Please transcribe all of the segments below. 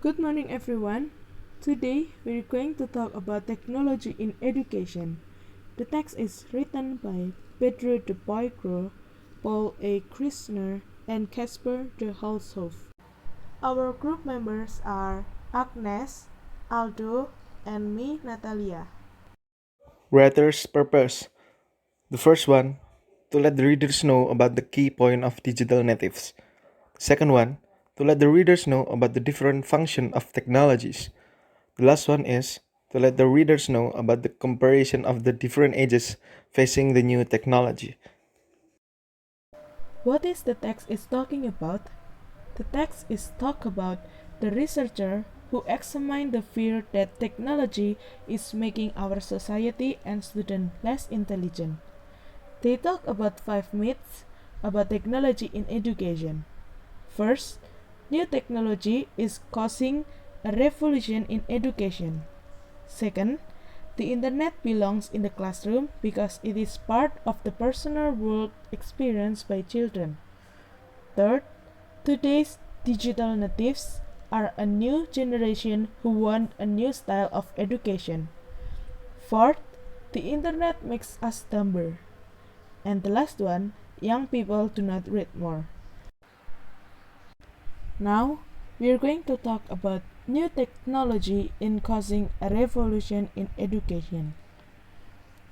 Good morning, everyone. Today we're going to talk about technology in education. The text is written by Pedro de Boigro, Paul A. Krishner, and Casper de Halshoff. Our group members are Agnes, Aldo, and me, Natalia. Writer's purpose. The first one, to let the readers know about the key point of digital natives. Second one, to let the readers know about the different function of technologies. The last one is to let the readers know about the comparison of the different ages facing the new technology. What is the text is talking about? The text is talk about the researcher who examined the fear that technology is making our society and students less intelligent. They talk about 5 myths about technology in education. First, new technology is causing a revolution in education. Second, the internet belongs in the classroom because it is part of the personal world experienced by children. Third, today's digital natives are a new generation who want a new style of education. Fourth, the internet makes us dumber. And the last one, young people do not read more. Now, we are going to talk about new technology in causing a revolution in education.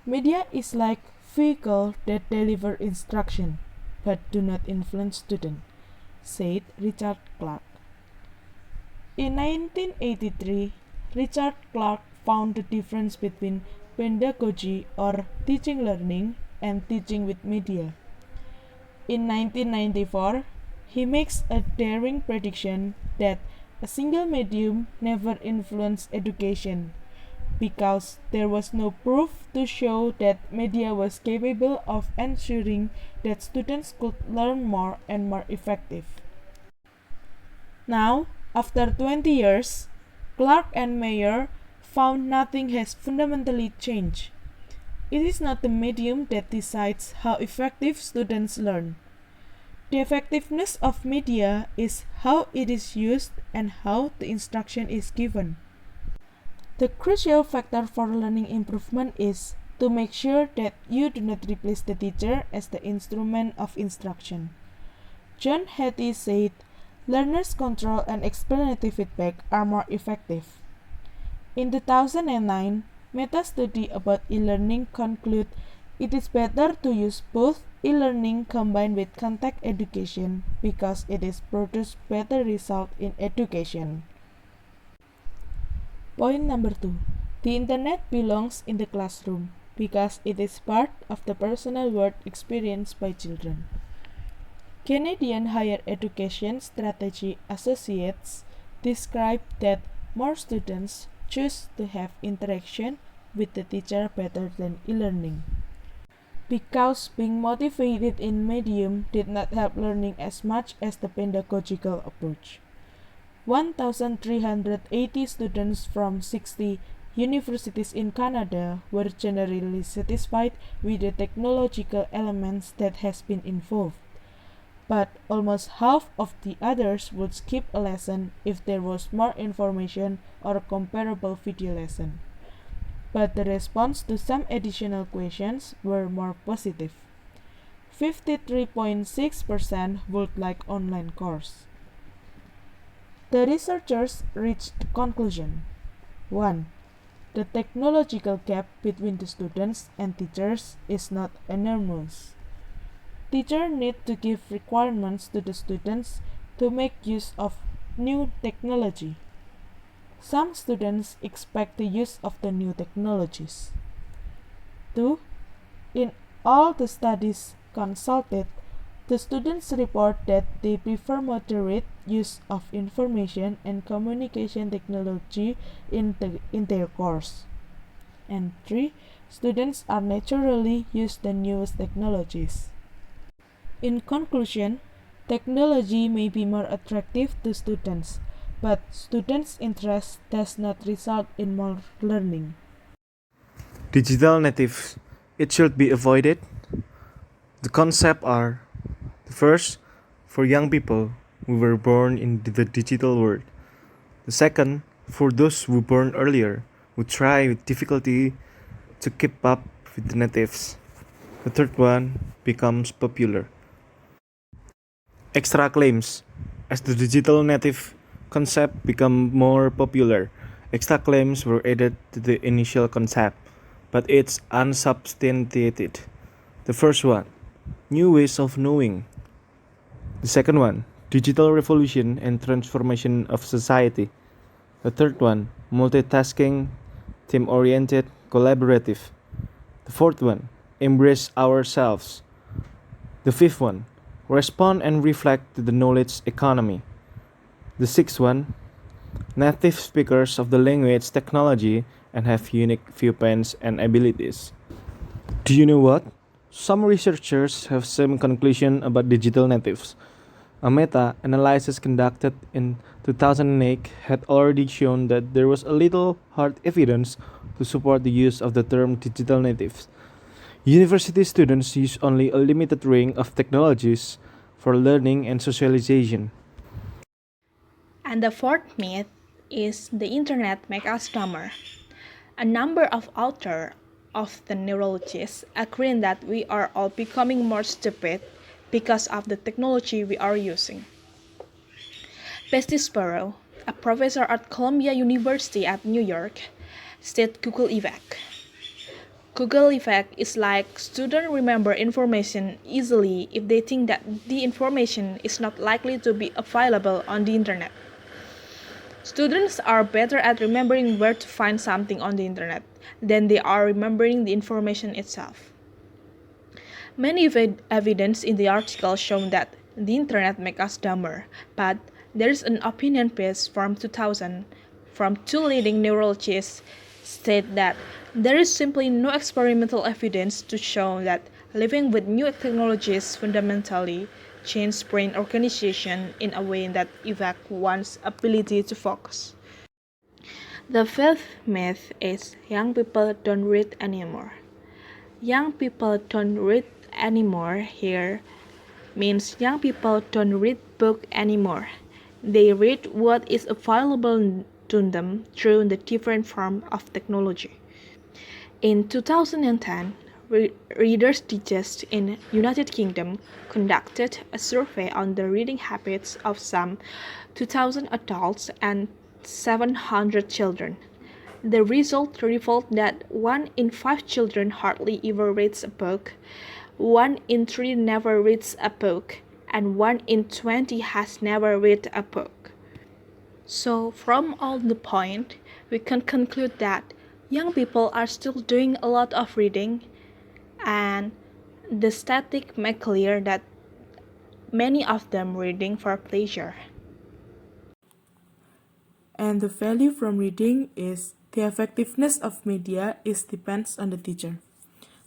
Media is like vehicle that deliver instruction but do not influence student, said Richard Clark. In 1983, Richard Clark found the difference between pedagogy or teaching learning and teaching with media. In 1994, he makes a daring prediction that a single medium never influenced education because there was no proof to show that media was capable of ensuring that students could learn more and more effective. Now, after 20 years, Clark and Mayer found nothing has fundamentally changed. It is not the medium that decides how effective students learn. The effectiveness of media is how it is used and how the instruction is given. The crucial factor for learning improvement is to make sure that you do not replace the teacher as the instrument of instruction. John Hattie said, learners' control and explanatory feedback are more effective. In 2009, meta-study about e-learning conclude it is better to use both e-learning combined with contact education because it is produce better result in education. Point number 2. The internet belongs in the classroom because it is part of the personal world experienced by children. Canadian Higher Education Strategy Associates describe that more students choose to have interaction with the teacher better than e-learning. Because being motivated in medium did not help learning as much as the pedagogical approach. 1,380 students from 60 universities in Canada were generally satisfied with the technological elements that has been involved. But almost half of the others would skip a lesson if there was more information or comparable video lesson. But the response to some additional questions were more positive. 53.6% would like online course. The researchers reached the conclusion. 1. The technological gap between the students and teachers is not enormous. Teachers need to give requirements to the students to make use of new technology. Some students expect the use of the new technologies. 2. In all the studies consulted, the students report that they prefer moderate use of information and communication technology in their course. And 3. Students are naturally use the newest technologies. In conclusion, technology may be more attractive to students, but students' interest does not result in more learning. Digital natives, it should be avoided. The concepts are the first, for young people who were born in the digital world. The second, for those who born earlier, who try with difficulty to keep up with the natives. The third one becomes popular. Extra claims. As the digital native concept became more popular, extra claims were added to the initial concept, but it's unsubstantiated. The first one, new ways of knowing. The second one, digital revolution and transformation of society. The third one, multitasking, team oriented, collaborative. The fourth one, embrace ourselves. The fifth one, respond and reflect to the knowledge economy. The sixth one, native speakers of the language technology and have unique viewpoints and abilities. Do you know what? Some researchers have some conclusion about digital natives. A meta-analysis conducted in 2008 had already shown that there was a little hard evidence to support the use of the term digital natives. University students use only a limited range of technologies for learning and socialization. And the fourth myth is the internet makes us dumber. A number of authors, often neurologists, agree that we are all becoming more stupid because of the technology we are using. Bestie Sparrow, a professor at Columbia University at New York, said Google effect. Google effect is like students remember information easily if they think that the information is not likely to be available on the internet. Students are better at remembering where to find something on the internet than they are remembering the information itself. Many evidence in the article show that the internet makes us dumber, but there is an opinion piece from 2000 from two leading neurologists state that there is simply no experimental evidence to show that living with new technologies fundamentally change brain organization in a way that affects one's ability to focus. The fifth myth is young people don't read anymore. Young people don't read anymore here means young people don't read books anymore. They read what is available to them through the different form of technology. In 2010, Reader's Digest in United Kingdom conducted a survey on the reading habits of some 2,000 adults and 700 children. The result revealed that 1 in 5 children hardly ever reads a book, 1 in 3 never reads a book, and 1 in 20 has never read a book. So, from all the point, we can conclude that young people are still doing a lot of reading, and the statistic make clear that many of them reading for pleasure. And the value from reading is the effectiveness of media is depends on the teacher.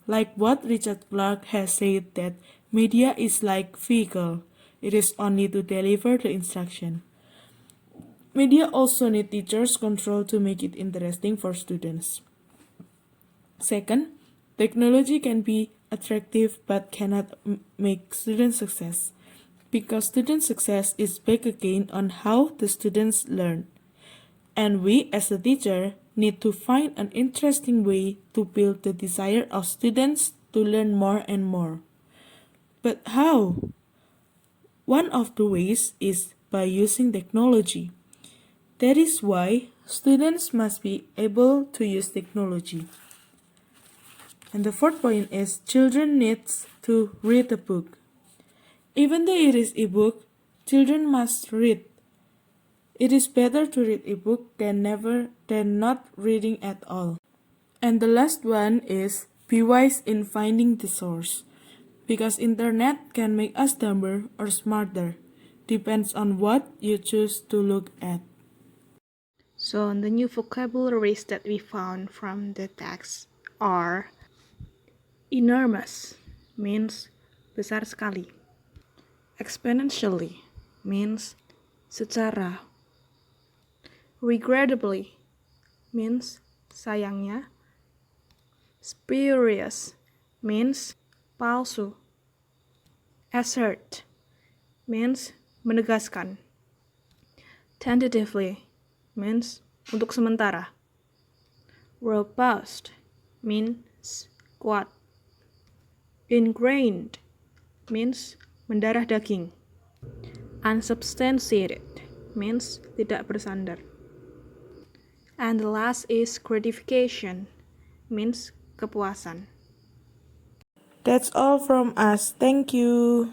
Like what Richard Clarke has said that media is like vehicle. It is only to deliver the instruction. Media also need teachers control to make it interesting for students. Second, technology can be attractive but cannot make student success because student success is based again on how the students learn. And we as a teacher need to find an interesting way to build the desire of students to learn more and more. But how? One of the ways is by using technology. That is why students must be able to use technology. And the fourth point is children needs to read a book. Even though it is ebook, children must read. It is better to read ebook than not reading at all. And the last one is be wise in finding the source. Because internet can make us dumber or smarter. Depends on what you choose to look at. So the new vocabularies that we found from the text are enormous means besar sekali. Exponentially means secara. Regrettably means sayangnya. Spurious means palsu. Assert means menegaskan. Tentatively means untuk sementara. Robust means kuat. Ingrained means mendarah daging. Unsubstantiated means tidak bersandar. And the last is gratification means kepuasan. That's all from us. Thank you.